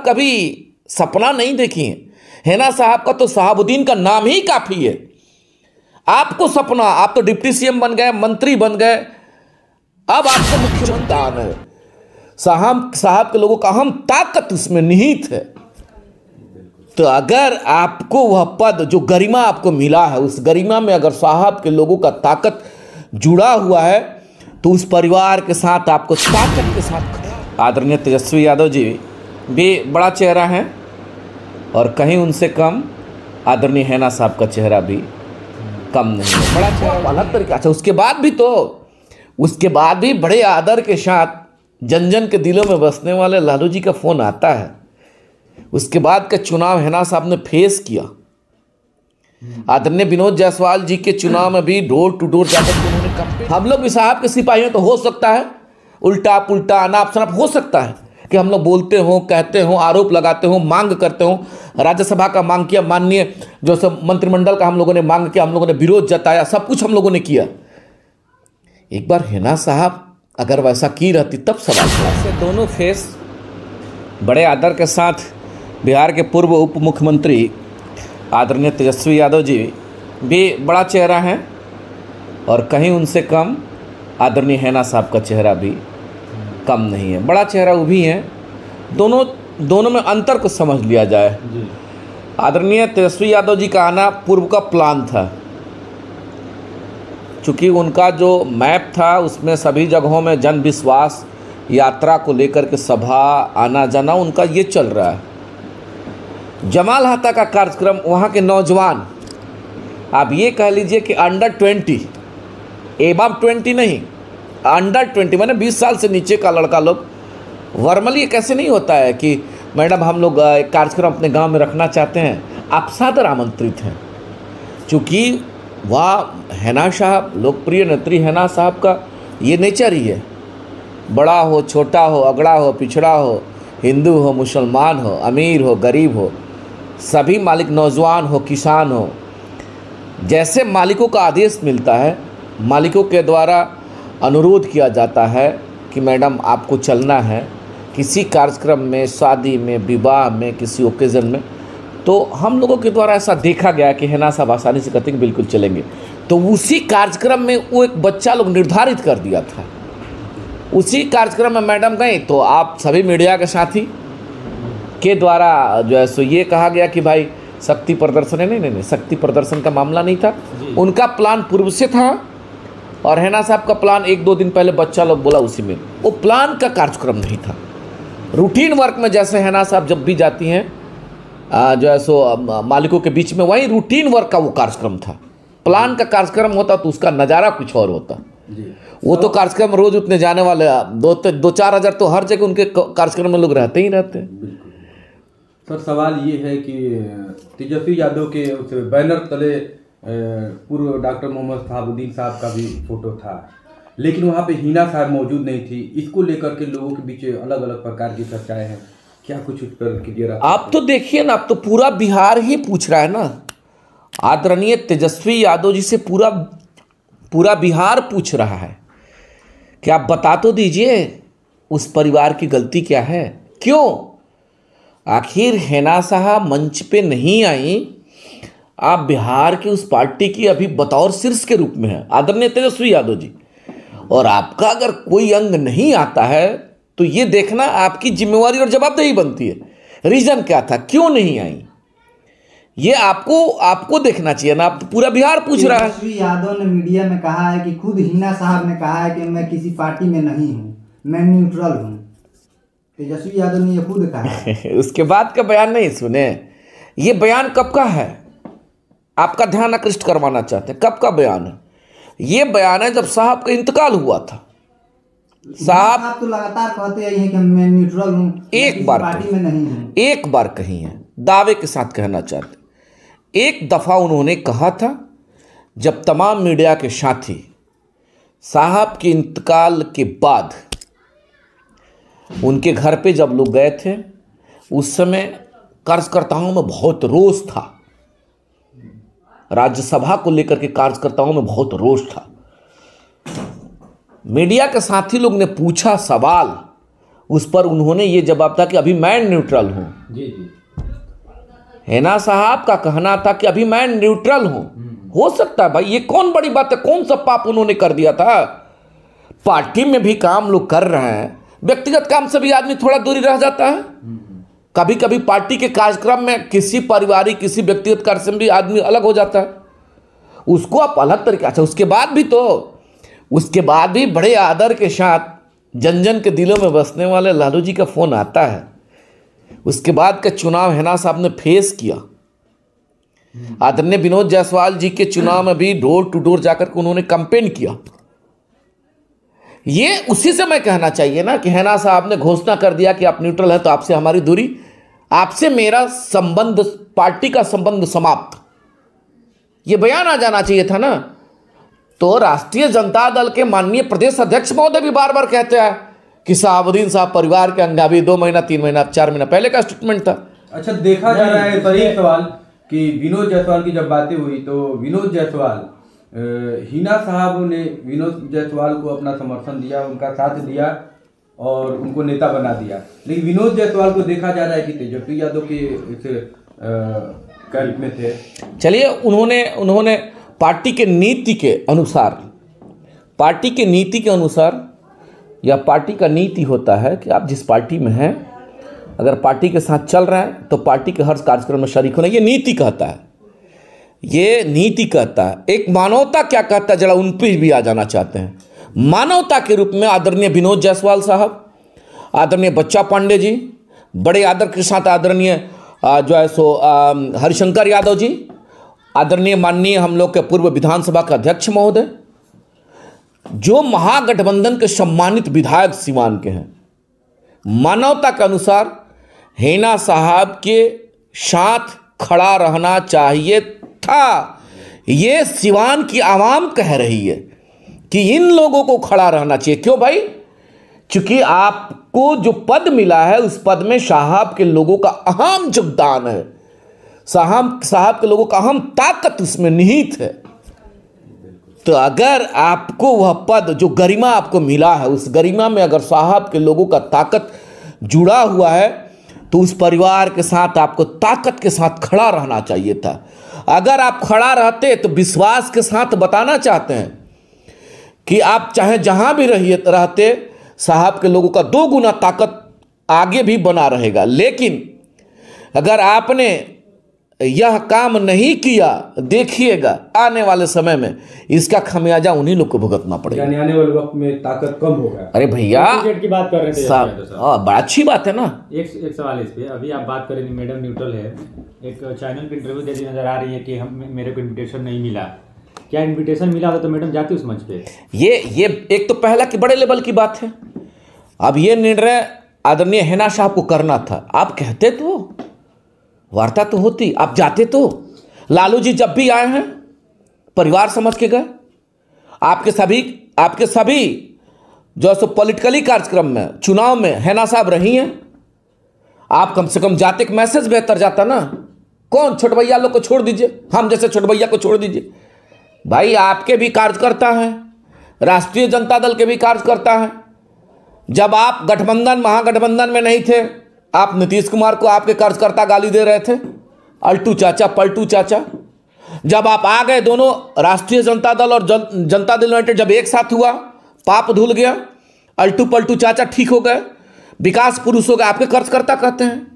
कभी सपना नहीं देखी है। हैना साहब का तो साहबुद्दीन का नाम ही काफी है। आपको सपना, आप तो डिप्टी सीएम बन गए, मंत्री बन गए, अब आपको मुख्यमंत्री आना है। साहब के लोगों का अहम ताकत उसमें निहित है। तो अगर आपको वह पद, जो गरिमा आपको मिला है, उस गरिमा में अगर साहब के लोगों का ताकत जुड़ा हुआ है तो उस परिवार के साथ आपको ताकत के साथ खड़ा। आदरणीय तेजस्वी यादव जी भी बड़ा चेहरा है और कहीं उनसे कम आदरणीय हैना साहब का चेहरा भी कम नहीं है, बड़ा चेहरा अलग तरीके। अच्छा, उसके बाद भी बड़े आदर के साथ जन जन के दिलों में बसने वाले लालू जी का फोन आता है। उसके बाद का चुनाव हैना साहब ने फेस किया। आदरणीय विनोद जायसवाल जी के चुनाव में भी डोर टू डोर जाकर उन्होंने कैंपेन। हम लोग भी साहब के सिपाही हैं, तो हो सकता है उल्टा पुल्टा अनाप शनाप हो सकता है कि हम लोग बोलते हो, कहते हो, आरोप लगाते हो, मांग करते हो। राज्यसभा का मांग किया, माननीय जो सब मंत्रिमंडल का हम लोगों ने मांग किया, हम लोगों ने विरोध जताया, सब कुछ हम लोगों ने किया। एक बार हैना साहब अगर वैसा की रहती तब सवाल खड़ा। दोनों फेस बड़े आदर के साथ बिहार के पूर्व उप मुख्यमंत्री आदरणीय तेजस्वी यादव जी भी बड़ा चेहरा है और कहीं उनसे कम आदरणीय हैना साहब का चेहरा भी कम नहीं है, बड़ा चेहरा वो भी है। दोनों में अंतर को समझ लिया जाए। आदरणीय तेजस्वी यादव जी का आना पूर्व का प्लान था, चूँकि उनका जो मैप था उसमें सभी जगहों में जन विश्वास यात्रा को लेकर के सभा आना जाना उनका ये चल रहा है। जमाल हाता का कार्यक्रम, वहाँ के नौजवान, आप ये कह लीजिए कि अंडर 20, एबव 20 नहीं, अंडर 20 माने 20 साल से नीचे का लड़का लोग। वर्मली कैसे नहीं होता है कि मैडम हम लोग एक कार्यक्रम अपने गांव में रखना चाहते हैं, आप सादर आमंत्रित हैं। चूँकि वह हैना साहब, लोकप्रिय नेत्री हैना साहब का ये नेचर ही है। बड़ा हो, छोटा हो, अगड़ा हो, पिछड़ा हो, हिंदू हो, मुसलमान हो, अमीर हो, गरीब हो, सभी मालिक, नौजवान हो, किसान हो, जैसे मालिकों का आदेश मिलता है, मालिकों के द्वारा अनुरोध किया जाता है कि मैडम आपको चलना है किसी कार्यक्रम में, शादी में, विवाह में, किसी ओकेज़न में, तो हम लोगों के द्वारा ऐसा देखा गया कि हैना साहब आसानी से कहते हैं कि बिल्कुल चलेंगे। तो उसी कार्यक्रम में वो एक बच्चा लोग निर्धारित कर दिया था। उसी कार्यक्रम में मैडम गई तो आप सभी मीडिया के साथी के द्वारा जो है सो ये कहा गया कि भाई शक्ति प्रदर्शन है। नहीं, शक्ति प्रदर्शन का मामला नहीं था। उनका प्लान पूर्व से था और हैना साहब का प्लान 1-2 दिन पहले बच्चा लोग बोला उसी में, वो प्लान का कार्यक्रम नहीं था। रूटीन वर्क में जैसे हैना साहब जब भी जाती हैं जो है सो मालिकों के बीच में, वही रूटीन वर्क का वो कार्यक्रम था। प्लान का कार्यक्रम होता तो उसका नज़ारा कुछ और होता। वो तो कार्यक्रम रोज उतने जाने वाले 2-4 हज़ार तो हर जगह उनके कार्यक्रम में लोग रहते ही रहते हैं। सर, सवाल ये है कि तेजस्वी यादव के उस बैनर तले पूर्व डॉक्टर मोहम्मद साहबुद्दीन साहब का भी फोटो था, लेकिन वहाँ पे हिना साहब मौजूद नहीं थी। इसको लेकर के लोगों के बीच अलग अलग प्रकार की चर्चाएं हैं, क्या कुछ उस पर कीजिए? आप तो देखिए ना, आप तो पूरा बिहार ही पूछ रहा है ना। आदरणीय तेजस्वी यादव जी से पूरा बिहार पूछ रहा है कि आप बता तो दीजिए उस परिवार की गलती क्या है, क्यों आखिर हैना साहब मंच पे नहीं आई। आप बिहार की उस पार्टी की अभी बतौर शीर्ष के रूप में है आदरणीय तेजस्वी यादव जी, और आपका अगर कोई अंग नहीं आता है तो ये देखना आपकी जिम्मेवारी और जवाबदेही बनती है। रीजन क्या था, क्यों नहीं आई, ये आपको देखना चाहिए ना। आप पूरा बिहार पूछ रहा है। तेजस्वी यादव ने मीडिया में कहा है कि खुद हिना साहब ने कहा है कि मैं किसी पार्टी में नहीं हूँ, मैं न्यूट्रल हूँ। तेजस्वी यादव ने ये खुद कहा है। उसके बाद का बयान नहीं सुने। ये बयान कब का है, आपका ध्यान आकृष्ट करवाना चाहते हैं, कब का बयान है? ये बयान है जब साहब का इंतकाल हुआ था। साहब तो लगातार कहते हैं कि मैं न्यूट्रल हूँ, एक बार पार्टी में नहीं हूँ, एक बार कही है, दावे के साथ कहना चाहते। एक दफा उन्होंने कहा था जब तमाम मीडिया के साथी साहब के इंतकाल के बाद उनके घर पे जब लोग गए थे, उस समय कार्यकर्ताओं में बहुत रोष था। राज्यसभा को लेकर के कार्यकर्ताओं में बहुत रोष था। मीडिया के साथी लोग ने पूछा सवाल, उस पर उन्होंने ये जवाब था कि अभी मैं न्यूट्रल हूँ। जी जी। हेना साहब का कहना था कि अभी मैं न्यूट्रल हूँ। हो सकता है भाई, ये कौन बड़ी बात है, कौन सा पाप उन्होंने कर दिया था। पार्टी में भी काम लोग कर रहे हैं, व्यक्तिगत काम से भी आदमी थोड़ा दूरी रह जाता है। कभी कभी पार्टी के कार्यक्रम में किसी पारिवारिक किसी व्यक्तिगत कार्य से भी आदमी अलग हो जाता है, उसको आप अलग तरीके। अच्छा, उसके बाद भी बड़े आदर के साथ जन जन के दिलों में बसने वाले लालू जी का फोन आता है। उसके बाद का चुनाव हेना साहब ने फेस किया। आदरणीय विनोद जायसवाल जी के चुनाव में भी डोर टू डोर जाकर के उन्होंने कैंपेन किया। ये उसी से मैं कहना चाहिए ना कि हेना साहब ने घोषणा कर दिया कि आप न्यूट्रल है तो आपसे हमारी दूरी, आपसे मेरा संबंध, पार्टी का संबंध समाप्त, ये बयान आ जाना चाहिए था ना। तो राष्ट्रीय जनता दल के माननीय प्रदेश अध्यक्ष महोदय भी बार बार कहते हैं कि शहाबुद्दीन साहब परिवार के अंग, अभी 2 महीना 3 महीना 4 महीना पहले का स्टेटमेंट था। अच्छा, देखा जा रहा है सही सवाल कि विनोद जायसवाल की जब बातें हुई तो विनोद जायसवाल, हिना साहब ने विनोद जायसवाल को अपना समर्थन दिया, उनका साथ दिया और उनको नेता बना दिया। लेकिन विनोद जायसवाल को देखा जा रहा है कि तेजस्वी यादव के करीब में थे। चलिए, उन्होंने पार्टी के नीति के अनुसार या पार्टी का नीति होता है कि आप जिस पार्टी में हैं, अगर पार्टी के साथ चल रहे हैं तो पार्टी के हर कार्यक्रम में शरीक होना, ये नीति कहता है। एक मानवता क्या कहता है, जरा उन पर भी आ जाना चाहते हैं। मानवता के रूप में आदरणीय विनोद जायसवाल साहब, आदरणीय बच्चा पांडे जी, बड़े आदर के साथ आदरणीय हरिशंकर यादव जी, आदरणीय माननीय हम लोग के पूर्व विधानसभा के अध्यक्ष महोदय, जो महागठबंधन के सम्मानित विधायक सिवान के हैं, मानवता के अनुसार हेना साहब के साथ खड़ा रहना चाहिए था। ये सिवान की आवाम कह रही है कि इन लोगों को खड़ा रहना चाहिए। क्यों भाई? क्योंकि आपको जो पद मिला है उस पद में साहब के लोगों का अहम योगदान है, साहब के लोगों का अहम ताकत उसमें निहित है। तो अगर आपको वह पद, जो गरिमा आपको मिला है, उस गरिमा में अगर साहब के लोगों का ताकत जुड़ा हुआ है तो उस परिवार के साथ आपको ताकत के साथ खड़ा रहना चाहिए था। अगर आप खड़ा रहते तो विश्वास के साथ बताना चाहते हैं कि आप चाहे जहां भी रहते, साहब के लोगों का 2 गुना ताकत आगे भी बना रहेगा। लेकिन अगर आपने यह काम नहीं किया, देखिएगा आने वाले समय में इसका खमियाजा उन्हीं लोग को भुगतना पड़ेगा। यानी आने वाले वक्त में ताकत कम होगा। अरे भैया, की बात कर रहे थे बड़ा अच्छी बात है ना। एक सवाल इस पे, अभी आप बात करें मैडम न्यूट्रल है, एक चैनल पे इंटरव्यू देती नजर आ रही है कि मेरे को इन्विटेशन नहीं मिला। क्या इन्विटेशन मिला होता तो मैडम जाती उस मंच पे? ये एक तो पहला कि बड़े लेवल की बात है। अब ये निर्णय आदरणीय हेना साहब को करना था। आप कहते तो वार्ता तो होती, आप जाते तो। लालू जी जब भी आए हैं परिवार समझ के गए। आपके सभी जो सो पॉलिटिकली कार्यक्रम में, चुनाव में हेना साहब रही हैं। आप कम से कम जाते, एक मैसेज बेहतर जाता ना। कौन छोट भैया लोग को छोड़ दीजिए, हम जैसे छोट भैया को छोड़ दीजिए। भाई आपके भी कार्यकर्ता हैं, राष्ट्रीय जनता दल के भी कार्यकर्ता हैं। जब आप महागठबंधन में नहीं थे, आप नीतीश कुमार को आपके कार्यकर्ता गाली दे रहे थे, अल्टू चाचा पलटू चाचा। जब आप आ गए, दोनों राष्ट्रीय जनता दल और जनता दल यूनाइटेड जब एक साथ हुआ, पाप धुल गया, अल्टू पलटू चाचा ठीक हो गए, विकास पुरुष हो गए, आपके कार्यकर्ता कहते हैं।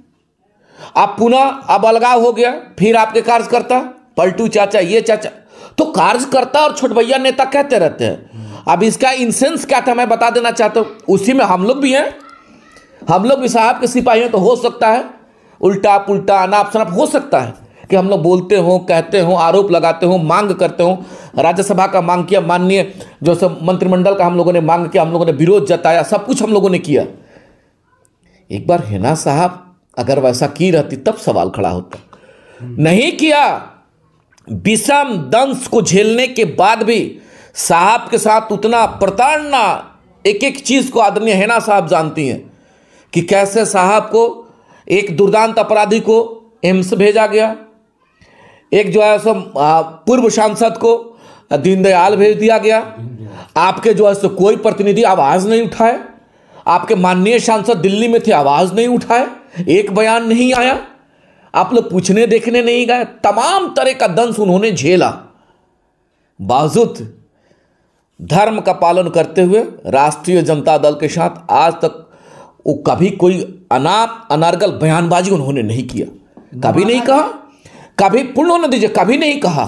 आप पुनः अब अलगाव हो गया, फिर आपके कार्यकर्ता पलटू चाचा, ये चाचा। तो कार्यकर्ता और छोट भैया नेता कहते रहते हैं। अब इसका इंसेंस क्या था मैं बता देना चाहता हूँ। उसी में हम लोग भी हैं, हम लोग भी साहब के सिपाही हैं। तो हो सकता है उल्टा पुल्टा अनाप शनाप हो सकता है कि हम लोग बोलते हों, कहते हों, आरोप लगाते हों, मांग करते हों। राज्यसभा का मांग किया, माननीय जो सब मंत्रिमंडल का हम लोगों ने मांग किया, हम लोगों ने विरोध जताया, सब कुछ हम लोगों ने किया। एक बार हेना साहब अगर वैसा की रहती तब सवाल खड़ा होता, नहीं किया। विषम दंश को झेलने के बाद भी साहब के साथ उतना प्रताड़ना, एक एक चीज को आदरणीय हेना साहब जानती हैं कि कैसे साहब को एक दुर्दांत अपराधी को एम्स भेजा गया, एक जो है सो पूर्व सांसद को दीनदयाल भेज दिया गया। आपके जो है सो कोई प्रतिनिधि आवाज नहीं उठाए। आपके माननीय सांसद दिल्ली में थे, आवाज नहीं उठाए, एक बयान नहीं आया, आप लोग पूछने देखने नहीं गए। तमाम तरह का दंश उन्होंने झेला, बावजूद धर्म का पालन करते हुए राष्ट्रीय जनता दल के साथ आज तक वो कभी कोई अनारगल बयानबाजी उन्होंने नहीं किया, कभी नहीं कहा, कभी पूर्ण दीजिए, कभी नहीं कहा,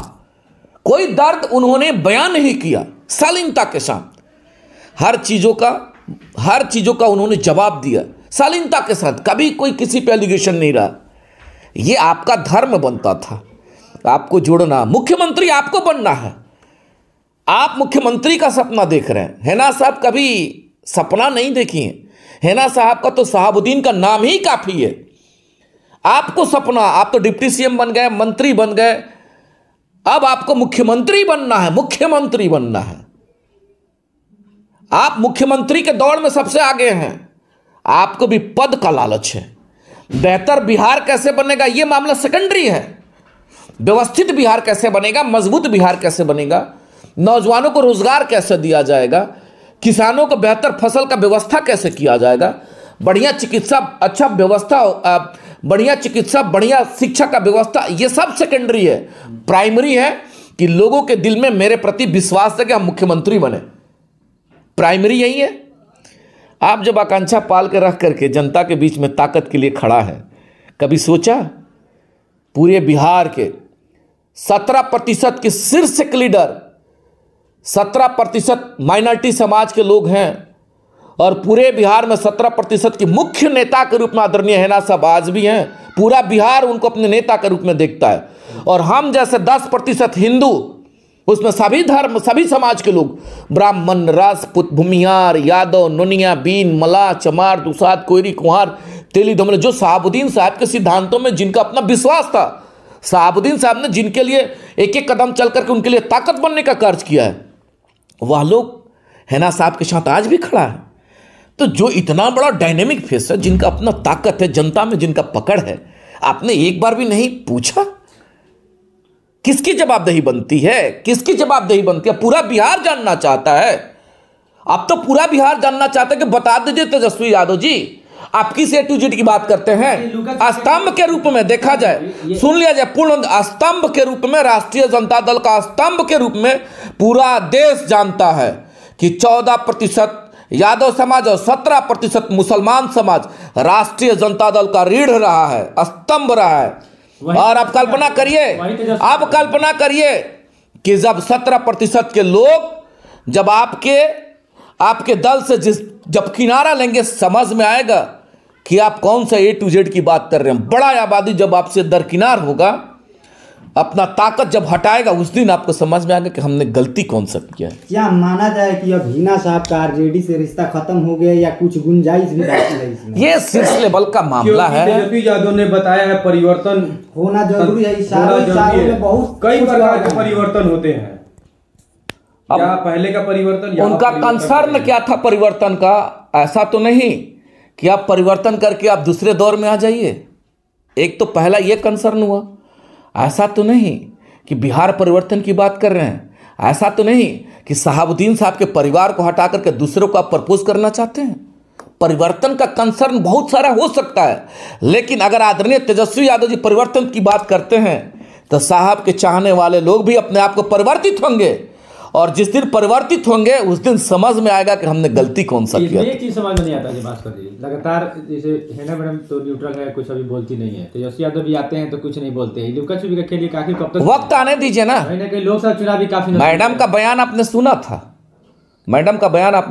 कोई दर्द उन्होंने बयान नहीं किया। शालीनता के साथ हर चीजों का उन्होंने जवाब दिया, शालीनता के साथ, कभी कोई किसी पे एलिगेशन नहीं रहा। ये आपका धर्म बनता था, आपको जोड़ना, मुख्यमंत्री आपको बनना है, आप मुख्यमंत्री का सपना देख रहे हैं। हैना साहब कभी सपना नहीं देखी है, हैना साहब का तो शहाबुद्दीन का नाम ही काफी है। आपको सपना, आप तो डिप्टी सीएम बन गए, मंत्री बन गए, अब आपको मुख्यमंत्री बनना है, मुख्यमंत्री बनना है। आप मुख्यमंत्री के दौड़ में सबसे आगे हैं, आपको भी पद का लालच है। बेहतर बिहार कैसे बनेगा ये मामला सेकेंडरी है, व्यवस्थित बिहार कैसे बनेगा, मजबूत बिहार कैसे बनेगा, नौजवानों को रोजगार कैसे दिया जाएगा, किसानों को बेहतर फसल का व्यवस्था कैसे किया जाएगा, बढ़िया चिकित्सा, अच्छा व्यवस्था, बढ़िया चिकित्सा, बढ़िया शिक्षा का व्यवस्था, ये सब सेकेंडरी है। प्राइमरी है कि लोगों के दिल में मेरे प्रति विश्वास है कि हम मुख्यमंत्री बने, प्राइमरी यही है। आप जब आकांक्षा पाल के रख करके जनता के बीच में ताकत के लिए खड़ा है, कभी सोचा पूरे बिहार के 17% के शीर्ष लीडर, 17% माइनॉरिटी समाज के लोग हैं और पूरे बिहार में 17% के मुख्य नेता के रूप में आदरणीय हैना साहब आज भी हैं। पूरा बिहार उनको अपने नेता के रूप में देखता है और हम जैसे 10% हिंदू, उसमें सभी धर्म, सभी समाज के लोग, ब्राह्मण, राजपूत, भूमिहार, यादव, नोनिया, बीन, मल्लाह, चमार, दुसाद, कोयरी, कुहार, तेली, धमले, जो शहाबुद्दीन साहब के सिद्धांतों में जिनका अपना विश्वास था, शहाबुद्दीन साहब ने जिनके लिए एक एक कदम चल करके उनके लिए ताकत बनने का कार्य किया है, वह लोग हैना साहब के साथ आज भी खड़ा है। तो जो इतना बड़ा डायनेमिक फेस है, जिनका अपना ताकत है, जनता में जिनका पकड़ है, आपने एक बार भी नहीं पूछा किसकी जवाबदेही बनती है, किसकी जवाबदेही बनती है? पूरा बिहार जानना चाहता है। अब तो पूरा बिहार जानना चाहता है कि बता दीजिए तेजस्वी यादव जी, आप किस A to Z की बात करते हैं? स्तंभ के रूप में देखा जाए, सुन लिया जाए, पूर्ण स्तंभ के रूप में, राष्ट्रीय जनता दल का स्तंभ के रूप में पूरा देश जानता है कि 14% यादव समाज और 17% मुसलमान समाज राष्ट्रीय जनता दल का रीढ़ रहा है, स्तंभ रहा है। और आप कल्पना करिए कि जब 17% के लोग जब आपके दल से जब किनारा लेंगे, समझ में आएगा कि आप कौन सा A to Z की बात कर रहे हैं। बड़ा आबादी जब आपसे दरकिनार होगा, अपना ताकत जब हटाएगा, उस दिन आपको समझ में आएगा कि हमने गलती कौन सा किया है। क्या माना जाए कि अब हिना साहब का आरजेडी से रिश्ता खत्म हो गया या कुछ गुंजाइश भी बाकी है इसमें? ये शीर्ष लेवल का मामला है। तेजस्वी यादव ने बताया है परिवर्तन होना जरूरी है, सालों में बहुत कई प्रकार के परिवर्तन होते हैं। क्या पहले का परिवर्तन, उनका कंसर्न क्या था परिवर्तन का? ऐसा तो नहीं कि आप परिवर्तन करके आप दूसरे दौर में आ जाइए। एक तो पहला ये कंसर्न हुआ। ऐसा तो नहीं कि बिहार परिवर्तन की बात कर रहे हैं, ऐसा तो नहीं कि शहाबुद्दीन साहब के परिवार को हटा करके दूसरों को आप प्रपोज करना चाहते हैं। परिवर्तन का कंसर्न बहुत सारा हो सकता है, लेकिन अगर आदरणीय तेजस्वी यादव जी परिवर्तन की बात करते हैं तो साहब के चाहने वाले लोग भी अपने आप को परिवर्तित होंगे, और जिस दिन परिवर्तित होंगे उस दिन समझ में आएगा कि हमने गलती कौन सा किया। एक चीज समझ में नहीं आता जी, भास्कर जी, लगातार जैसे हैना मैडम तो न्यूट्रल है, कुछ अभी बोलती नहीं है, तेजस्वी यादव भी आते हैं तो कुछ नहीं बोलते हैं। लुका छुपी का खेल ये काफी कब तक वक्त आने दीजिए ना। कहीं ना कहीं लोकसभा चुनाव भी काफी मैडम का बयान आपने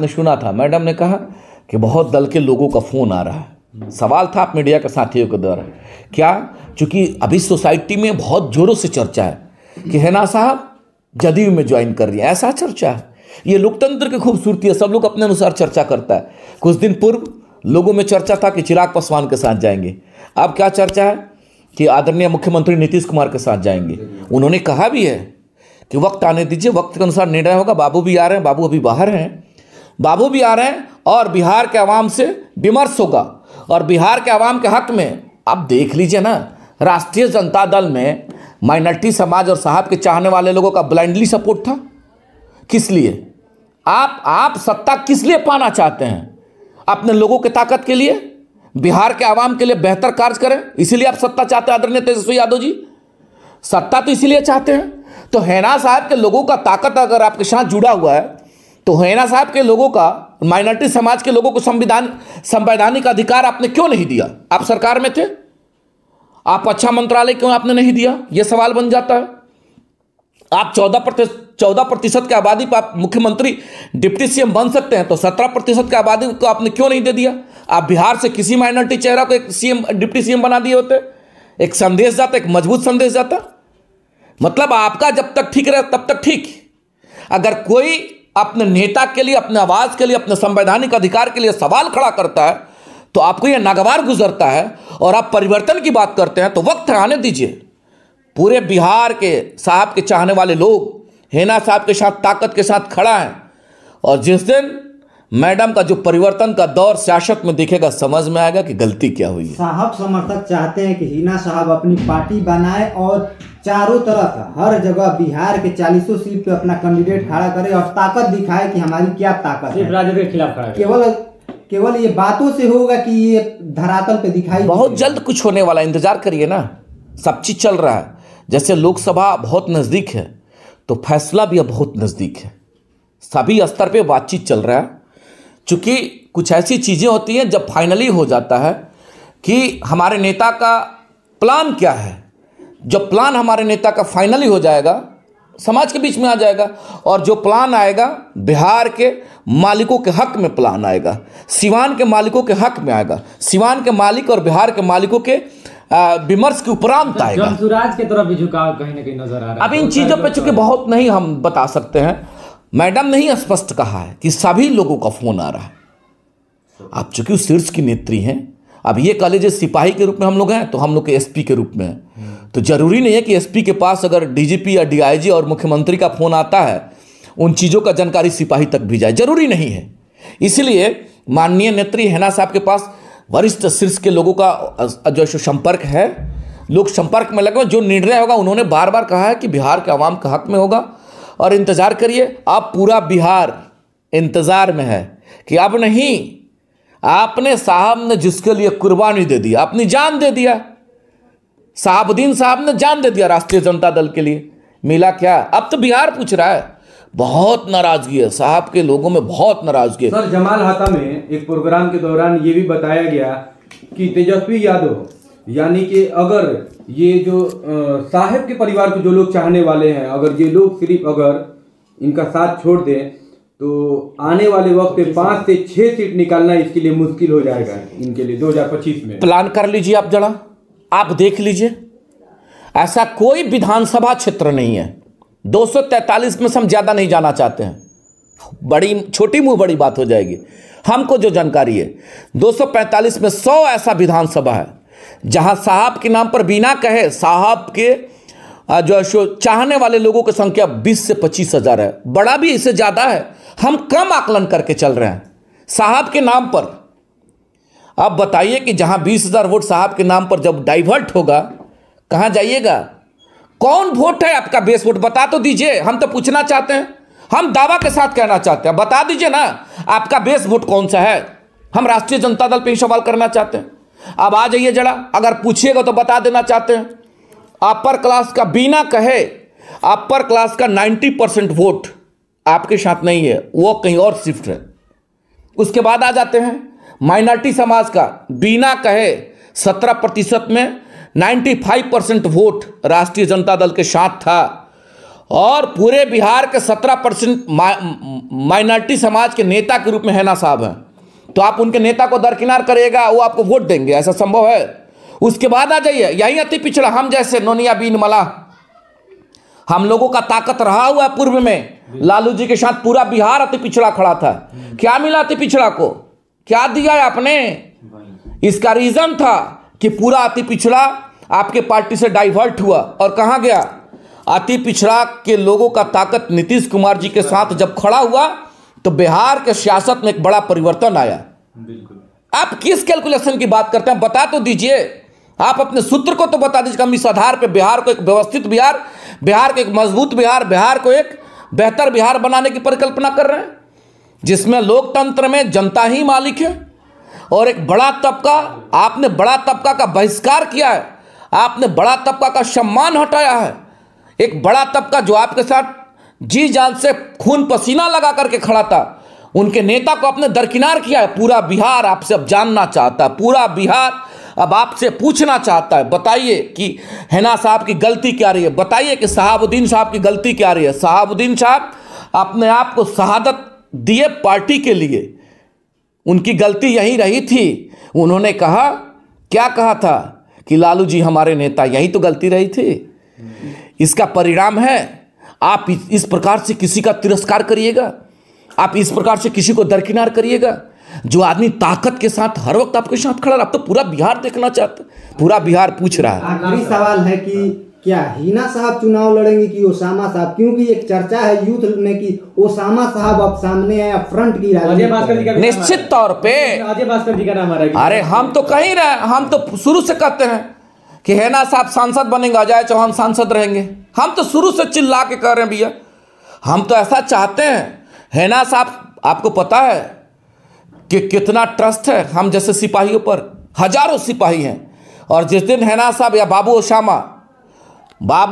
सुना था, मैडम ने कहा कि बहुत दल के लोगों का फोन आ रहा है। सवाल था आप मीडिया के साथियों के द्वारा, क्या चूंकि अभी सोसाइटी में बहुत जोरों से चर्चा है कि हैना साहब जदयू में ज्वाइन कर रही है, ऐसा चर्चा है। ये लोकतंत्र की खूबसूरती है, सब लोग अपने अनुसार चर्चा करता है। कुछ दिन पूर्व लोगों में चर्चा था कि चिराग पासवान के साथ जाएंगे, अब क्या चर्चा है कि आदरणीय मुख्यमंत्री नीतीश कुमार के साथ जाएंगे। उन्होंने कहा भी है कि वक्त आने दीजिए, वक्त के अनुसार निर्णय होगा। बाबू भी आ रहे हैं, बाबू अभी बाहर हैं, बाबू भी आ रहे हैं और बिहार के आवाम से विमर्श होगा और बिहार के आवाम के हक में आप देख लीजिए ना, राष्ट्रीय जनता दल में माइनॉरिटी समाज और साहब के चाहने वाले लोगों का ब्लाइंडली सपोर्ट था। किस लिए? आप सत्ता किस लिए पाना चाहते हैं? अपने लोगों के ताकत के लिए, बिहार के आवाम के लिए बेहतर कार्य करें। इसीलिए आप सत्ता चाहते हैं आदरणीय तेजस्वी यादव जी, सत्ता तो इसीलिए चाहते हैं। तो हैना साहब के लोगों का ताकत अगर आपके साथ जुड़ा हुआ है, तो हैना साहब के लोगों का, माइनॉरिटी समाज के लोगों को संवैधानिक अधिकार आपने क्यों नहीं दिया? आप सरकार में थे, आप अच्छा मंत्रालय क्यों आपने नहीं दिया? यह सवाल बन जाता है। आप 14% की आबादी पर आप मुख्यमंत्री डिप्टी सीएम बन सकते हैं, तो 17% की आबादी को आपने क्यों नहीं दे दिया? आप बिहार से किसी माइनॉरिटी चेहरा को एक सीएम, डिप्टी सीएम बना दिए होते, एक संदेश जाता, एक मजबूत संदेश जाता। मतलब आपका जब तक ठीक रहे तब तक ठीक। अगर कोई अपने नेता के लिए, अपने आवाज के लिए, अपने संवैधानिक अधिकार के लिए सवाल खड़ा करता है, तो आपको यह नागवार गुजरता है और आप परिवर्तन की बात करते हैं, तो वक्त आने दीजिए। पूरे बिहार के साहब के चाहने वाले लोग हैना साहब के साथ ताकत के साथ खड़ा है, और जिस दिन मैडम का जो परिवर्तन का दौर सियासत में दिखेगा, समझ में आएगा कि गलती क्या हुई है। साहब समर्थक चाहते हैं कि हिना साहब अपनी पार्टी बनाए और चारों तरफ हर जगह बिहार के 40 सीट पे अपना कैंडिडेट खड़ा करे और ताकत दिखाए कि हमारी क्या ताकत है। राजद के खिलाफ खड़ा केवल ये बातों से होगा कि ये धरातल पे दिखाई बहुत जल्द कुछ होने वाला, इंतजार करिए ना। सब चीज चल रहा है, जैसे लोकसभा बहुत नजदीक है, तो फैसला भी अब बहुत नजदीक है। सभी स्तर पे बातचीत चल रहा है। चूंकि कुछ ऐसी चीजें होती हैं जब फाइनली हो जाता है कि हमारे नेता का प्लान क्या है, जब प्लान हमारे नेता का फाइनली हो जाएगा, समाज के बीच में आ जाएगा, और जो प्लान आएगा बिहार के मालिकों के हक में प्लान आएगा, सिवान के मालिकों के हक में आएगा, सिवान के मालिक और बिहार के मालिकों के विमर्श के उपरांत आएगा। जमसुराज की तरफ भी झुकाव कहीं ना कहीं नजर आ रहा है। अब इन चीजों पे चूंकि बहुत नहीं हम बता सकते हैं, मैडम ने ही स्पष्ट कहा है कि सभी लोगों का फोन आ रहा है। आप चूंकि शीर्ष की नेत्री हैं, अब ये कह लीजिए सिपाही के रूप में हम लोग हैं, तो हम लोग के एसपी के रूप में हैं, तो जरूरी नहीं है कि एसपी के पास अगर डीजीपी या डीआईजी और मुख्यमंत्री का फोन आता है, उन चीजों का जानकारी सिपाही तक भी जाए, जरूरी नहीं है। इसलिए माननीय नेत्री हैना साहब के पास वरिष्ठ शीर्ष के लोगों का जो संपर्क है, लोग संपर्क में लगे। जो निर्णय होगा, उन्होंने बार बार कहा है कि बिहार के आवाम के हक में होगा, और इंतजार करिए। अब पूरा बिहार इंतजार में है कि अब नहीं, आपने साहब ने जिसके लिए कुर्बानी दे दी, अपनी जान दे दिया, साहबुद्दीन साहब ने जान दे दिया राष्ट्रीय जनता दल के लिए, मिला क्या? अब तो बिहार पूछ रहा है। बहुत नाराजगी है साहब के लोगों में, बहुत नाराजगी है। सर, जमाल हाता में एक प्रोग्राम के दौरान ये भी बताया गया कि तेजस्वी यादव, यानी कि अगर ये जो साहब के परिवार को जो लोग चाहने वाले हैं, अगर ये लोग सिर्फ अगर इनका साथ छोड़ दें, तो आने वाले वक्त में 5 से 6 सीट निकालना इसके लिए मुश्किल हो जाएगा इनके लिए 2025 में। प्लान कर लीजिए आप, जरा आप देख लीजिए, ऐसा कोई विधानसभा क्षेत्र नहीं है। 243 में से हम ज्यादा नहीं जाना चाहते हैं, बड़ी छोटी मुंह बड़ी बात हो जाएगी। हमको जो जानकारी है 245 में 100 ऐसा विधानसभा है जहां साहब के नाम पर बिना कहे साहब के जो चाहने वाले लोगों की संख्या 20 से 25 हजार है। बड़ा भी इससे ज्यादा है, हम कम आकलन करके चल रहे हैं साहब के नाम पर। अब बताइए कि जहां 20,000 वोट साहब के नाम पर जब डाइवर्ट होगा, कहां जाइएगा? कौन वोट है आपका बेस वोट? बता तो दीजिए, हम तो पूछना चाहते हैं, हम दावा के साथ कहना चाहते हैं। बता दीजिए ना आपका बेस वोट कौन सा है। हम राष्ट्रीय जनता दल पे ही सवाल करना चाहते हैं। अब आ जाइए जरा, अगर पूछिएगा तो बता देना चाहते हैं। अपर क्लास का बिना कहे अपर क्लास का 90% वोट आपके साथ नहीं है, वो कहीं और शिफ्ट है। उसके बाद आ जाते हैं माइनॉरिटी समाज का बिना कहे 17% में 95% वोट राष्ट्रीय जनता दल के साथ था, और पूरे बिहार के 17% माइनॉरिटी समाज के नेता के रूप में हैना साहब हैं। तो आप उनके नेता को दरकिनार करिएगा, वो आपको वोट देंगे? ऐसा संभव है? उसके बाद आ जाइए, यही अति पिछड़ा हम जैसे नोनिया बीन मला, हम लोगों का ताकत रहा हुआ पूर्व में। लालू जी के साथ पूरा बिहार अति पिछड़ा खड़ा था। क्या मिला अति पिछड़ा को? क्या दिया है आपने? इसका रीजन था कि पूरा अति पिछड़ा आपके पार्टी से डाइवर्ट हुआ और कहां गया? अति पिछड़ा के लोगों का ताकत नीतीश कुमार जी के साथ जब खड़ा हुआ तो बिहार के सियासत में एक बड़ा परिवर्तन आया। आप किस कैलकुलेशन की बात करते हैं? बता तो दीजिए, आप अपने सूत्र को तो बता दीजिए। हम इस आधार पे बिहार को एक व्यवस्थित बिहार, बिहार को एक मजबूत बिहार, बिहार को एक बेहतर बिहार बनाने की परिकल्पना कर रहे हैं, जिसमें लोकतंत्र में जनता ही मालिक है और एक बड़ा तबका, आपने बड़ा तबका का बहिष्कार किया है, आपने बड़ा तबका का सम्मान हटाया है। एक बड़ा तबका जो आपके साथ जी जान से खून पसीना लगा करके खड़ा था, उनके नेता को आपने दरकिनार किया है। पूरा बिहार आपसे अब जानना चाहता है, पूरा बिहार अब आपसे पूछना चाहता है, बताइए कि हैना साहब की गलती क्या रही है, बताइए कि शहाबुद्दीन साहब की गलती क्या रही है। शहाबुद्दीन साहब अपने आप को शहादत दिए पार्टी के लिए, उनकी गलती यही रही थी। उन्होंने कहा, क्या कहा था कि लालू जी हमारे नेता, यही तो गलती रही थी। इसका परिणाम है आप इस प्रकार से किसी का तिरस्कार करिएगा, आप इस प्रकार से किसी को दरकिनार करिएगा। जो आदमी ताकत के साथ हर वक्त आपके साथ खड़ा, आप तो पूरा बिहार देखना चाहते, पूरा बिहार पूछ रहा है। आखिरी सवाल है कि क्या हिना साहब चुनाव लड़ेंगे कि ओसामा साहब, क्योंकि एक चर्चा है यूथ में कि ओसामा साहब अब सामने है, अब फ्रंट की राजनीति। निश्चित तौर पे अजय भास्कर जी का नाम आ रहा है। अरे हम तो कह ही रहे, हम तो शुरू से कहते हैं कि हैना साहब सांसद बनेंगे, अजय चौहान सांसद रहेंगे। हम तो शुरू से चिल्ला के कह रहे हैं भैया, हम तो ऐसा चाहते हैं। हैना साहब, आपको पता है कि कितना ट्रस्ट है हम जैसे सिपाहियों पर, हजारों सिपाही हैं। और जिस दिन हैना साहब या बाबू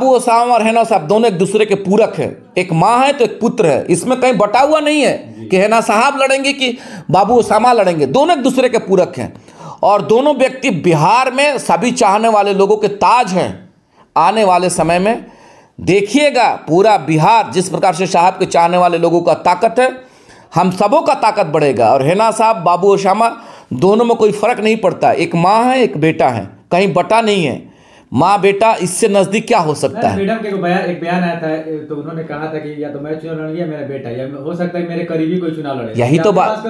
ओसामा और हैना साहब दोनों एक दूसरे के पूरक हैं, एक माँ है तो एक पुत्र है, इसमें कहीं बटा हुआ नहीं है कि हैना साहब लड़ेंगे कि बाबू ओसामा लड़ेंगे, दोनों एक दूसरे के पूरक हैं। और दोनों व्यक्ति बिहार में सभी चाहने वाले लोगों के ताज हैं। आने वाले समय में देखिएगा पूरा बिहार जिस प्रकार से साहब के चाहने वाले लोगों का ताकत है, हम सबों का ताकत बढ़ेगा। और हैना साहब, बाबू ओसामा, दोनों में कोई फर्क नहीं पड़ता, एक माँ है एक बेटा है, कहीं बटा नहीं है। माँ बेटा, इससे नजदीक क्या हो सकता है। मैडम के एक बयान आया था, तो उन्होंने कहा था कि या तो मैं चुनाव लड़ूंगी या मेरा बेटा, या हो सकता है मेरे करीबी कोई चुनाव लड़े। यही तो बात,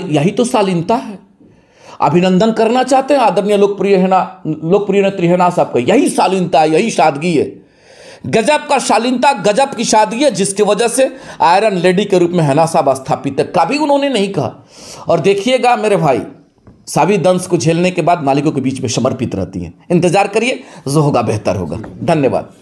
यही तो शालीनता है। अभिनंदन करना चाहते हैं आदरणीय लोकप्रिय नेत्री हैना साहब का, यही शालीनता है, यही सादगी है। गजब का शालीनता, गजब की सादगी है, जिसकी वजह से आयरन लेडी के रूप में हैना साहब स्थापित है। कभी उन्होंने नहीं कहा। और देखिएगा मेरे भाई, सभी दंश को झेलने के बाद मालिकों के बीच में समर्पित रहती हैं। इंतजार करिए, जो होगा बेहतर होगा। धन्यवाद।